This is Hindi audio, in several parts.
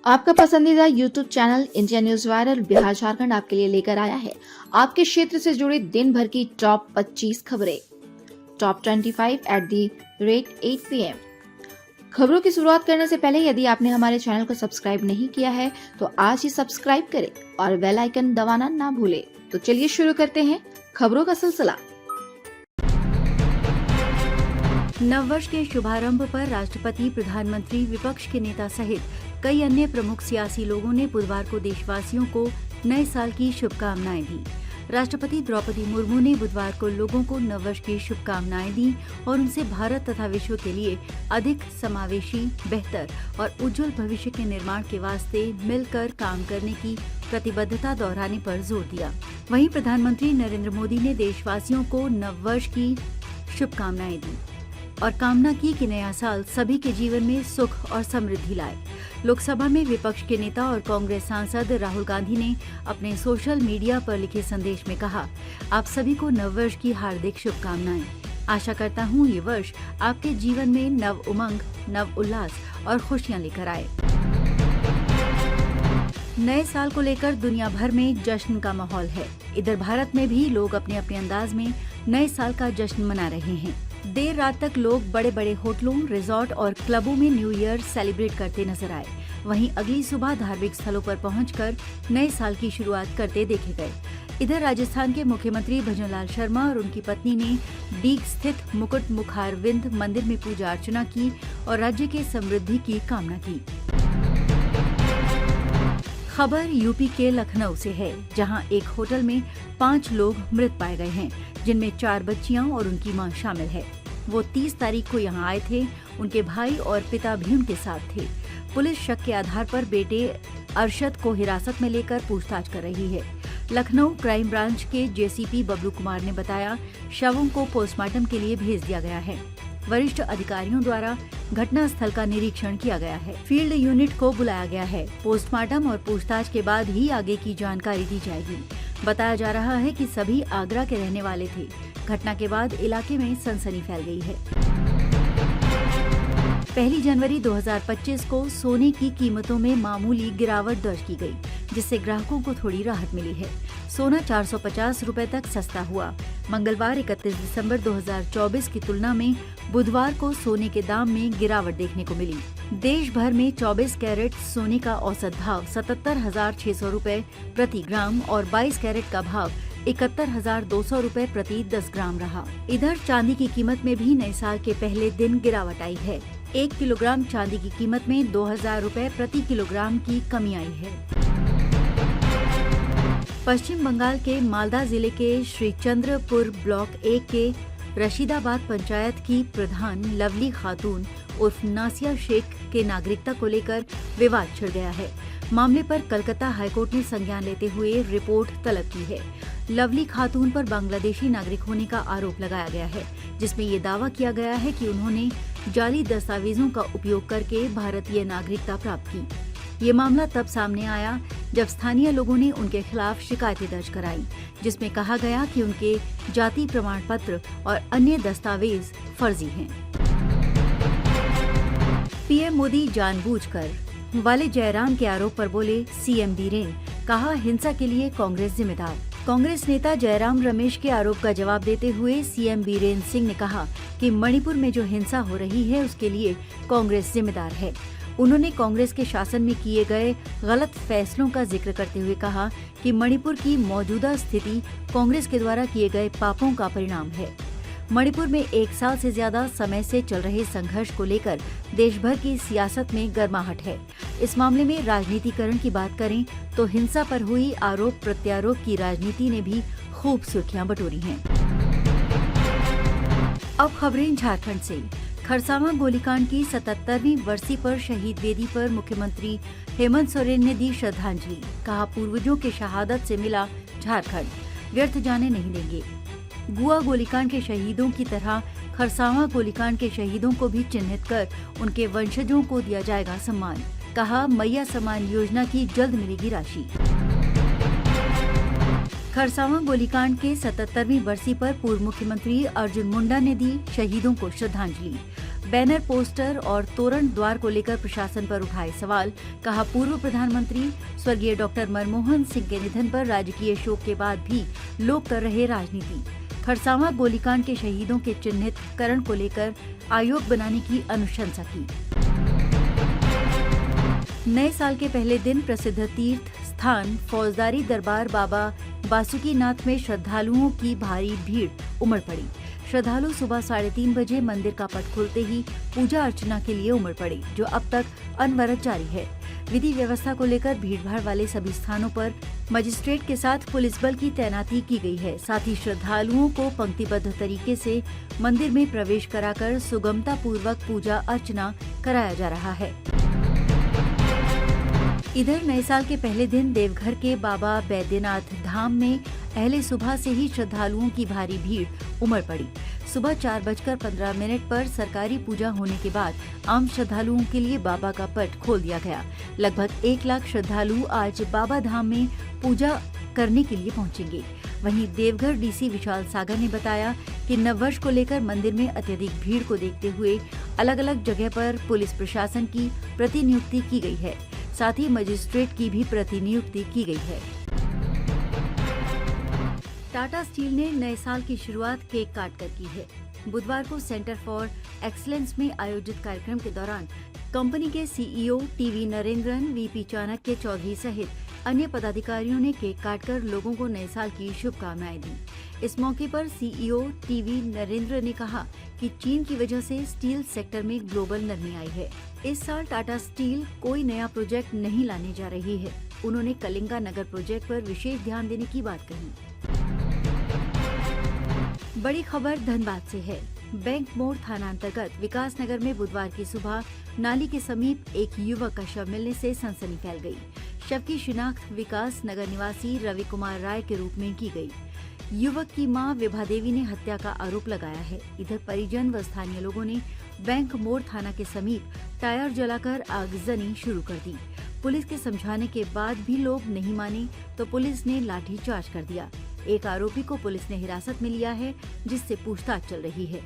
आपका पसंदीदा YouTube channel India news viral Bihar Jharkhand आपके लिए लेकर आया है आपके क्षेत्र से जुड़ी दिन भर की टॉप 25 खबरें। Top 25 at the rate 8 PM। खबरों की शुरुआत करने से पहले यदि आपने हमारे चैनल को सब्सक्राइब नहीं किया है तो आज ही सब्सक्राइब करें और बेल आइकन दबाना ना भूलें। तो चलिए शुरू करते हैं खबरों का सिलसिला। नववर्ष के शुभारंभ पर राष्ट्रपति, प्रधानमंत्री, विपक्ष के नेता सहित कई अन्य प्रमुख सियासी लोगों ने बुधवार को देशवासियों को नए साल की शुभकामनाएं दी। राष्ट्रपति द्रौपदी मुर्मू ने बुधवार को लोगों को नववर्ष की शुभकामनाएं दी और उनसे भारत तथा विश्व के लिए अधिक समावेशी, बेहतर और उज्जवल भविष्य के निर्माण के वास्ते मिलकर काम करने की प्रतिबद्धता दोहराने पर जोर दिया। वहीं प्रधानमंत्री नरेंद्र मोदी ने देशवासियों को नववर्ष की शुभकामनाएं दी और कामना की कि नया साल सभी के जीवन में सुख और समृद्धि लाए। लोकसभा में विपक्ष के नेता और कांग्रेस सांसद राहुल गांधी ने अपने सोशल मीडिया पर लिखे संदेश में कहा, आप सभी को नववर्ष की हार्दिक शुभकामनाएं। आशा करता हूं ये वर्ष आपके जीवन में नव उमंग, नव उल्लास और खुशियां लेकर आए। नए साल को लेकर दुनिया भर में जश्न का माहौल है। इधर भारत में भी लोग अपने अपने अंदाज में नए साल का जश्न मना रहे हैं। देर रात तक लोग बड़े बड़े होटलों, रिजॉर्ट और क्लबों में न्यू ईयर सेलिब्रेट करते नजर आए। वहीं अगली सुबह धार्मिक स्थलों पर पहुंचकर नए साल की शुरुआत करते देखे गए। इधर राजस्थान के मुख्यमंत्री भजनलाल शर्मा और उनकी पत्नी ने डीग स्थित मुकुट मुखारविंद मंदिर में पूजा अर्चना की और राज्य के समृद्धि की कामना की। खबर यूपी के लखनऊ से है, जहां एक होटल में 5 लोग मृत पाए गए हैं, जिनमें 4 बच्चियां और उनकी मां शामिल है। वो 30 तारीख को यहां आए थे। उनके भाई और पिता भी उनके साथ थे। पुलिस शक के आधार पर बेटे अरशद को हिरासत में लेकर पूछताछ कर रही है। लखनऊ क्राइम ब्रांच के जेसीपी बबलू कुमार ने बताया, शवों को पोस्टमार्टम के लिए भेज दिया गया है। वरिष्ठ अधिकारियों द्वारा घटना स्थल का निरीक्षण किया गया है। फील्ड यूनिट को बुलाया गया है। पोस्टमार्टम और पूछताछ के बाद ही आगे की जानकारी दी जाएगी। बताया जा रहा है कि सभी आगरा के रहने वाले थे। घटना के बाद इलाके में सनसनी फैल गई है। 1 जनवरी 2025 को सोने की कीमतों में मामूली गिरावट दर्ज की गई, जिससे ग्राहकों को थोड़ी राहत मिली है। सोना 450 रुपए तक सस्ता हुआ। मंगलवार 31 दिसंबर 2024 की तुलना में बुधवार को सोने के दाम में गिरावट देखने को मिली। देश भर में 24 कैरेट सोने का औसत भाव 77,600 रुपए प्रति ग्राम और 22 कैरेट का भाव 71,200 रुपए प्रति 10 ग्राम रहा। इधर चांदी की कीमत में भी नए साल के पहले दिन गिरावट आई है। 1 किलोग्राम चांदी की कीमत में 2,000 रुपए प्रति किलोग्राम की कमी आई है। पश्चिम बंगाल के मालदा जिले के श्रीचंद्रपुर ब्लॉक 1 के रशीदाबाद पंचायत की प्रधान लवली खातून उर्फ नासिया शेख के नागरिकता को लेकर विवाद छिड़ गया है। मामले पर कलकत्ता हाईकोर्ट ने संज्ञान लेते हुए रिपोर्ट तलब की है। लवली खातून पर बांग्लादेशी नागरिक होने का आरोप लगाया गया है, जिसमें ये दावा किया गया है कि उन्होंने जाली दस्तावेजों का उपयोग करके भारतीय नागरिकता प्राप्त की। ये मामला तब सामने आया जब स्थानीय लोगों ने उनके खिलाफ शिकायतें दर्ज कराई, जिसमें कहा गया कि उनके जाति प्रमाण पत्र और अन्य दस्तावेज फर्जी हैं। पीएम मोदी जानबूझकर वाले जयराम के आरोप पर बोले सीएम बीरेन, कहा हिंसा के लिए कांग्रेस जिम्मेदार। कांग्रेस नेता जयराम रमेश के आरोप का जवाब देते हुए सीएम बीरेन सिंह ने कहा कि मणिपुर में जो हिंसा हो रही है उसके लिए कांग्रेस जिम्मेदार है। उन्होंने कांग्रेस के शासन में किए गए गलत फैसलों का जिक्र करते हुए कहा कि मणिपुर की मौजूदा स्थिति कांग्रेस के द्वारा किए गए पापों का परिणाम है। मणिपुर में 1 साल से ज्यादा समय से चल रहे संघर्ष को लेकर देश भर की सियासत में गर्माहट है। इस मामले में राजनीतिकरण की बात करें तो हिंसा पर हुई आरोप प्रत्यारोप की राजनीति ने भी खूब सुर्खियां बटोरी हैं। अब खबरें झारखंड से। खरसावां गोलीकांड की 77वीं बरसी पर शहीद वेदी पर मुख्यमंत्री हेमंत सोरेन ने दी श्रद्धांजलि। कहा, पूर्वजों के शहादत से मिला झारखंड, व्यर्थ जाने नहीं देंगे। गुआ गोलीकांड के शहीदों की तरह खरसावां गोलीकांड के शहीदों को भी चिन्हित कर उनके वंशजों को दिया जाएगा सम्मान। कहा, मैया सम्मान योजना की जल्द मिलेगी राशि। खरसावां गोलीकांड के 77वीं बरसी पर पूर्व मुख्यमंत्री अर्जुन मुंडा ने दी शहीदों को श्रद्धांजलि। बैनर, पोस्टर और तोरण द्वार को लेकर प्रशासन पर उठाए सवाल। कहा, पूर्व प्रधानमंत्री स्वर्गीय डॉक्टर मनमोहन सिंह के निधन पर राजकीय शोक के बाद भी लोग कर रहे राजनीति। खरसावां गोलीकांड के शहीदों के चिन्हितकरण को लेकर आयोग बनाने की अनुशंसा की। नए साल के पहले दिन प्रसिद्ध तीर्थ स्थान फौजदारी दरबार बाबा बासुकीनाथ में श्रद्धालुओं की भारी भीड़ उमड़ पड़ी। श्रद्धालु सुबह 3:30 बजे मंदिर का पट खुलते ही पूजा अर्चना के लिए उमड़ पड़े, जो अब तक अनवरत जारी है। विधि व्यवस्था को लेकर भीड़भाड़ वाले सभी स्थानों पर मजिस्ट्रेट के साथ पुलिस बल की तैनाती की गई है। साथ ही श्रद्धालुओं को पंक्तिबद्ध तरीके से मंदिर में प्रवेश कराकर सुगमता पूर्वक पूजा अर्चना कराया जा रहा है। इधर नए साल के पहले दिन देवघर के बाबा बैद्यनाथ धाम में पहले सुबह से ही श्रद्धालुओं की भारी भीड़ उमड़ पड़ी। सुबह 4:15 पर सरकारी पूजा होने के बाद आम श्रद्धालुओं के लिए बाबा का पट खोल दिया गया। लगभग 1 लाख श्रद्धालु आज बाबा धाम में पूजा करने के लिए पहुंचेंगे। वहीं देवघर डीसी विशाल सागर ने बताया कि नववर्ष को लेकर मंदिर में अत्यधिक भीड़ को देखते हुए अलग अलग जगह पर पुलिस प्रशासन की प्रतिनियुक्ति की गई है। साथ ही मजिस्ट्रेट की भी प्रतिनियुक्ति की गई है। टाटा स्टील ने नए साल की शुरुआत केक काटकर की है। बुधवार को सेंटर फॉर एक्सीलेंस में आयोजित कार्यक्रम के दौरान कंपनी के CEO TV Narendran, VP Chanakya Chaudhary सहित अन्य पदाधिकारियों ने केक काटकर लोगों को नए साल की शुभकामनाएं दी। इस मौके पर सीईओ टीवी नरेंद्र ने कहा कि चीन की वजह से स्टील सेक्टर में ग्लोबल नरमी आई है। इस साल टाटा स्टील कोई नया प्रोजेक्ट नहीं लाने जा रही है। उन्होंने कलिंगा नगर प्रोजेक्ट पर विशेष ध्यान देने की बात कही। बड़ी खबर धनबाद से है। बैंक मोड़ थाना अंतर्गत विकास नगर में बुधवार की सुबह नाली के समीप एक युवक का शव मिलने से सनसनी फैल गई। शव की शिनाख्त विकास नगर निवासी रवि कुमार राय के रूप में की गई। युवक की मां विभा देवी ने हत्या का आरोप लगाया है। इधर परिजन व स्थानीय लोगों ने बैंक मोड़ थाना के समीप टायर जलाकर आगजनी शुरू कर दी। पुलिस के समझाने के बाद भी लोग नहीं माने तो पुलिस ने लाठीचार्ज कर दिया। एक आरोपी को पुलिस ने हिरासत में लिया है, जिससे पूछताछ चल रही है।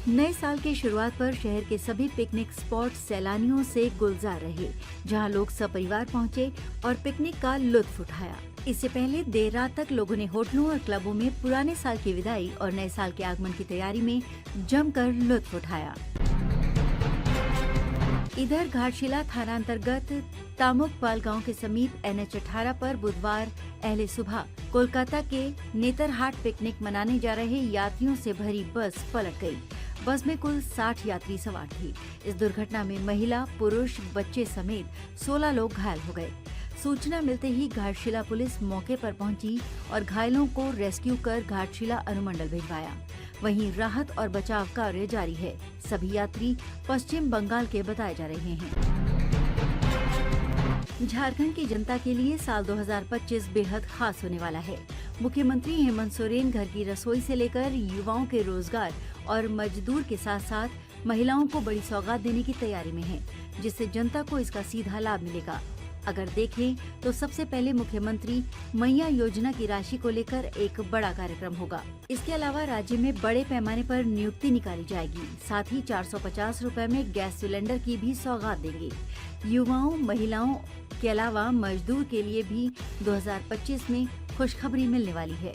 नए साल की शुरुआत पर शहर के सभी पिकनिक स्पॉट सैलानियों से गुलजार रहे, जहां लोग सपरिवार पहुंचे और पिकनिक का लुत्फ उठाया। इससे पहले देर रात तक लोगों ने होटलों और क्लबों में पुराने साल की विदाई और नए साल के आगमन की तैयारी में जमकर लुत्फ उठाया। इधर घाटशिला थाना अंतर्गत तामुकपाल गांव के समीप NH 18 पर बुधवार अहले सुबह कोलकाता के नेतरहाट पिकनिक मनाने जा रहे यात्रियों से भरी बस पलट गई। बस में कुल 60 यात्री सवार थे। इस दुर्घटना में महिला, पुरुष, बच्चे समेत 16 लोग घायल हो गए। सूचना मिलते ही घाटशिला पुलिस मौके पर पहुंची और घायलों को रेस्क्यू कर घाटशिला अनुमंडल भिजवाया। वहीं राहत और बचाव कार्य जारी है। सभी यात्री पश्चिम बंगाल के बताए जा रहे हैं। झारखंड की जनता के लिए साल 2025 बेहद खास होने वाला है। मुख्यमंत्री हेमंत सोरेन घर की रसोई से लेकर युवाओं के रोजगार और मजदूर के साथ साथ महिलाओं को बड़ी सौगात देने की तैयारी में हैं, जिससे जनता को इसका सीधा लाभ मिलेगा। अगर देखें तो सबसे पहले मुख्यमंत्री मैया योजना की राशि को लेकर एक बड़ा कार्यक्रम होगा। इसके अलावा राज्य में बड़े पैमाने पर नियुक्ति निकाली जाएगी। साथ ही 450 रुपए में गैस सिलेंडर की भी सौगात देंगे। युवाओं, महिलाओं के अलावा मजदूर के लिए भी 2025 में खुशखबरी मिलने वाली है।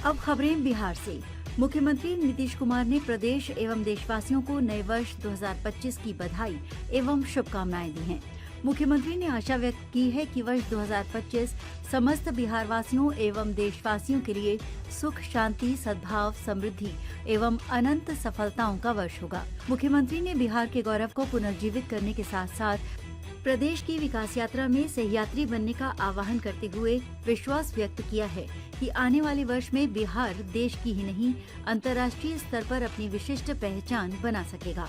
अब खबरें बिहार से। मुख्यमंत्री नीतीश कुमार ने प्रदेश एवं देशवासियों को नए वर्ष 2025 की बधाई एवं शुभकामनाएं दी हैं। मुख्यमंत्री ने आशा व्यक्त की है कि वर्ष 2025 समस्त बिहार वासियों एवं देशवासियों के लिए सुख, शांति, सद्भाव, समृद्धि एवं अनंत सफलताओं का वर्ष होगा। मुख्यमंत्री ने बिहार के गौरव को पुनर्जीवित करने के साथ साथ प्रदेश की विकास यात्रा में सहयात्री बनने का आह्वान करते हुए विश्वास व्यक्त किया है कि आने वाले वर्ष में बिहार देश की ही नहीं अंतर्राष्ट्रीय स्तर पर अपनी विशिष्ट पहचान बना सकेगा।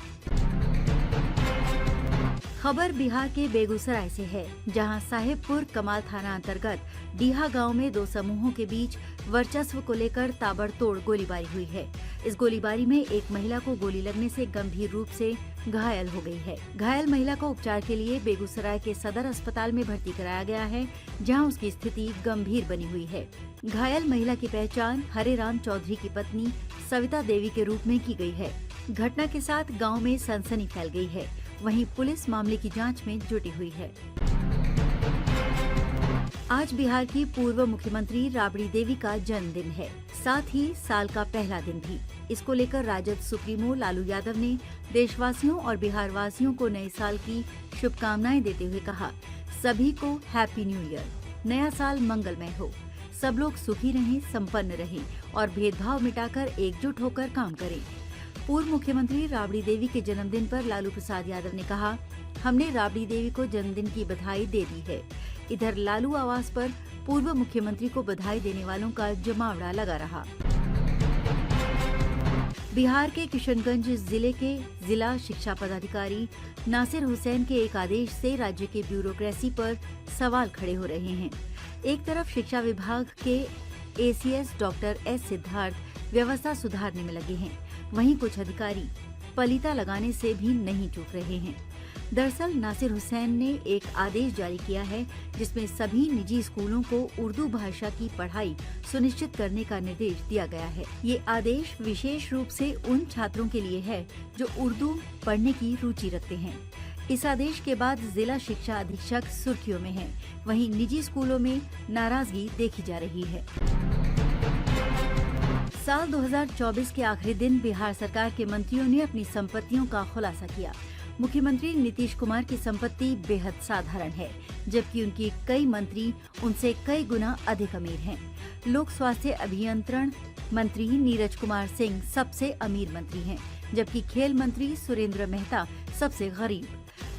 खबर बिहार के बेगूसराय से है, जहां साहेबपुर कमाल थाना अंतर्गत डीहा गांव में दो समूहों के बीच वर्चस्व को लेकर ताबड़तोड़ गोलीबारी हुई है। इस गोलीबारी में एक महिला को गोली लगने से गंभीर रूप से घायल हो गई है। घायल महिला को उपचार के लिए बेगूसराय के सदर अस्पताल में भर्ती कराया गया है, जहां उसकी स्थिति गंभीर बनी हुई है। घायल महिला की पहचान हरेराम चौधरी की पत्नी सविता देवी के रूप में की गई है। घटना के साथ गाँव में सनसनी फैल गई है। वहीं पुलिस मामले की जांच में जुटी हुई है। आज बिहार की पूर्व मुख्यमंत्री राबड़ी देवी का जन्मदिन है, साथ ही साल का पहला दिन भी। इसको लेकर राजद सुप्रीमो लालू यादव ने देशवासियों और बिहार वासियों को नए साल की शुभकामनाएं देते हुए कहा, सभी को हैप्पी न्यू ईयर। नया साल मंगलमय हो, सब लोग सुखी रहें, संपन्न रहें और भेदभाव मिटाकर एकजुट होकर काम करें। पूर्व मुख्यमंत्री राबड़ी देवी के जन्मदिन पर लालू प्रसाद यादव ने कहा, हमने राबड़ी देवी को जन्मदिन की बधाई दे दी है। इधर लालू आवास पर पूर्व मुख्यमंत्री को बधाई देने वालों का जमावड़ा लगा रहा। बिहार के किशनगंज जिले के जिला शिक्षा पदाधिकारी नासिर हुसैन के एक आदेश से राज्य के ब्यूरोक्रेसी पर सवाल खड़े हो रहे हैं। एक तरफ शिक्षा विभाग के एसीएस डॉक्टर एस सिद्धार्थ व्यवस्था सुधारने में लगे हैं, वहीं कुछ अधिकारी पलीता लगाने से भी नहीं चूक रहे हैं। दरअसल नासिर हुसैन ने एक आदेश जारी किया है, जिसमें सभी निजी स्कूलों को उर्दू भाषा की पढ़ाई सुनिश्चित करने का निर्देश दिया गया है। ये आदेश विशेष रूप से उन छात्रों के लिए है जो उर्दू पढ़ने की रुचि रखते हैं। इस आदेश के बाद जिला शिक्षा अधीक्षक सुर्खियों में है, वहीं निजी स्कूलों में नाराजगी देखी जा रही है। साल 2024 के आखिरी दिन बिहार सरकार के मंत्रियों ने अपनी संपत्तियों का खुलासा किया। मुख्यमंत्री नीतीश कुमार की संपत्ति बेहद साधारण है, जबकि उनकी कई मंत्री उनसे कई गुना अधिक अमीर हैं। लोक स्वास्थ्य अभियंत्रण मंत्री नीरज कुमार सिंह सबसे अमीर मंत्री हैं, जबकि खेल मंत्री सुरेंद्र मेहता सबसे गरीब।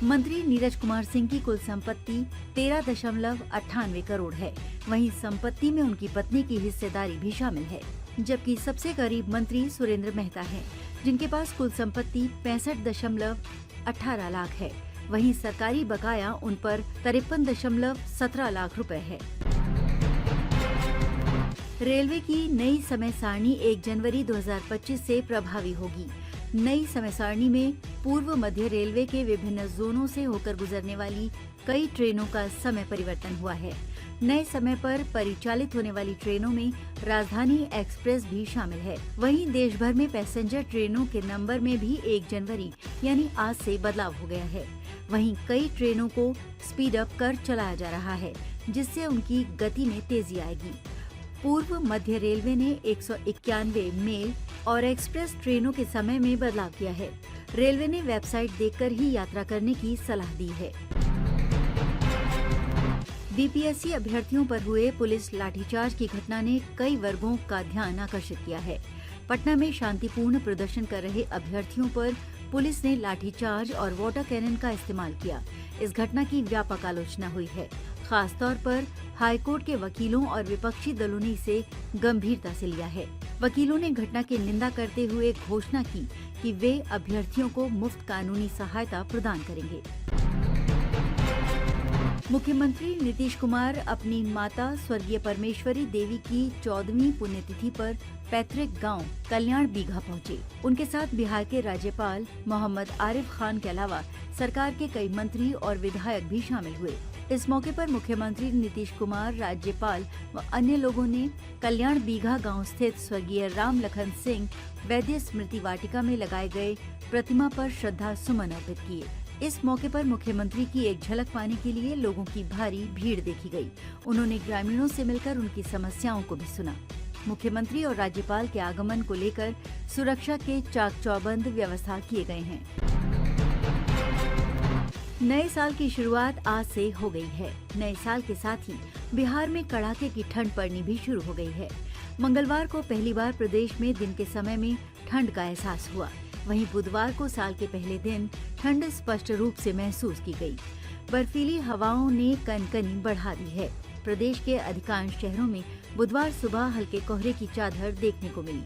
मंत्री नीरज कुमार सिंह की कुल संपत्ति 13.98 करोड़ है। वहीं संपत्ति में उनकी पत्नी की हिस्सेदारी भी शामिल है, जबकि सबसे गरीब मंत्री सुरेंद्र मेहता हैं, जिनके पास कुल संपत्ति 65.18 लाख है। वहीं सरकारी बकाया उन पर 53.17 लाख रुपए है। रेलवे की नई समय सारणी 1 जनवरी 2025 से प्रभावी होगी। नई समय सारणी में पूर्व मध्य रेलवे के विभिन्न जोनों से होकर गुजरने वाली कई ट्रेनों का समय परिवर्तन हुआ है। नए समय पर परिचालित होने वाली ट्रेनों में राजधानी एक्सप्रेस भी शामिल है। वहीं देश भर में पैसेंजर ट्रेनों के नंबर में भी 1 जनवरी यानी आज से बदलाव हो गया है। वहीं कई ट्रेनों को स्पीड अप कर चलाया जा रहा है, जिससे उनकी गति में तेजी आएगी। पूर्व मध्य रेलवे ने 191 मेल और एक्सप्रेस ट्रेनों के समय में बदलाव किया है। रेलवे ने वेबसाइट देखकर ही यात्रा करने की सलाह दी है। बीपीएससी अभ्यर्थियों पर हुए पुलिस लाठीचार्ज की घटना ने कई वर्गों का ध्यान आकर्षित किया है। पटना में शांतिपूर्ण प्रदर्शन कर रहे अभ्यर्थियों पर पुलिस ने लाठीचार्ज और वाटर कैनन का इस्तेमाल किया। इस घटना की व्यापक आलोचना हुई है। खास तौर पर हाईकोर्ट के वकीलों और विपक्षी दलों ने इसे गंभीरता से लिया है। वकीलों ने घटना की निंदा करते हुए घोषणा की कि वे अभ्यर्थियों को मुफ्त कानूनी सहायता प्रदान करेंगे। मुख्यमंत्री नीतीश कुमार अपनी माता स्वर्गीय परमेश्वरी देवी की 14वीं पुण्यतिथि पर पैतृक गांव कल्याण बीघा पहुंचे। उनके साथ बिहार के राज्यपाल मोहम्मद आरिफ खान के अलावा सरकार के कई मंत्री और विधायक भी शामिल हुए। इस मौके पर मुख्यमंत्री नीतीश कुमार, राज्यपाल व अन्य लोगों ने कल्याण बीघा गांव स्थित स्वर्गीय राम लखन सिंह वैद्य स्मृति वाटिका में लगाए गए प्रतिमा पर श्रद्धा सुमन अर्पित किए। इस मौके पर मुख्यमंत्री की एक झलक पाने के लिए लोगों की भारी भीड़ देखी गई। उन्होंने ग्रामीणों से मिलकर उनकी समस्याओं को भी सुना। मुख्यमंत्री और राज्यपाल के आगमन को लेकर सुरक्षा के चाक चौबंद व्यवस्था किए गए हैं। नए साल की शुरुआत आज से हो गई है। नए साल के साथ ही बिहार में कड़ाके की ठंड पड़नी भी शुरू हो गई है। मंगलवार को पहली बार प्रदेश में दिन के समय में ठंड का एहसास हुआ। वहीं बुधवार को साल के पहले दिन ठंड स्पष्ट रूप से महसूस की गई। बर्फीली हवाओं ने कनकनी बढ़ा दी है। प्रदेश के अधिकांश शहरों में बुधवार सुबह हल्के कोहरे की चादर देखने को मिली।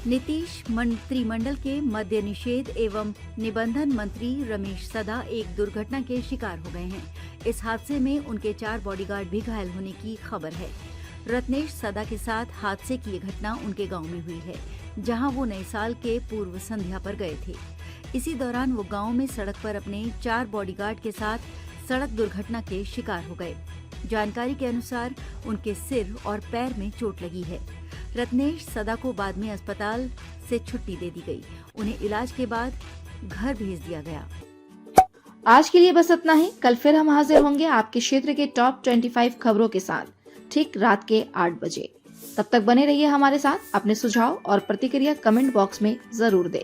नीतीश मंत्रिमंडल के मद्य निषेध एवं निबंधन मंत्री रमेश सदा एक दुर्घटना के शिकार हो गए हैं। इस हादसे में उनके 4 बॉडीगार्ड भी घायल होने की खबर है। रत्नेश सदा के साथ हादसे की ये घटना उनके गांव में हुई है, जहां वो नए साल के पूर्व संध्या पर गए थे। इसी दौरान वो गांव में सड़क पर अपने 4 बॉडीगार्ड के साथ सड़क दुर्घटना के शिकार हो गए। जानकारी के अनुसार उनके सिर और पैर में चोट लगी है। रत्नेश सदा को बाद में अस्पताल से छुट्टी दे दी गई। उन्हें इलाज के बाद घर भेज दिया गया। आज के लिए बस इतना ही। कल फिर हम हाजिर होंगे आपके क्षेत्र के टॉप 25 खबरों के साथ, ठीक रात के 8 बजे। तब तक बने रहिए हमारे साथ। अपने सुझाव और प्रतिक्रिया कमेंट बॉक्स में जरूर दें।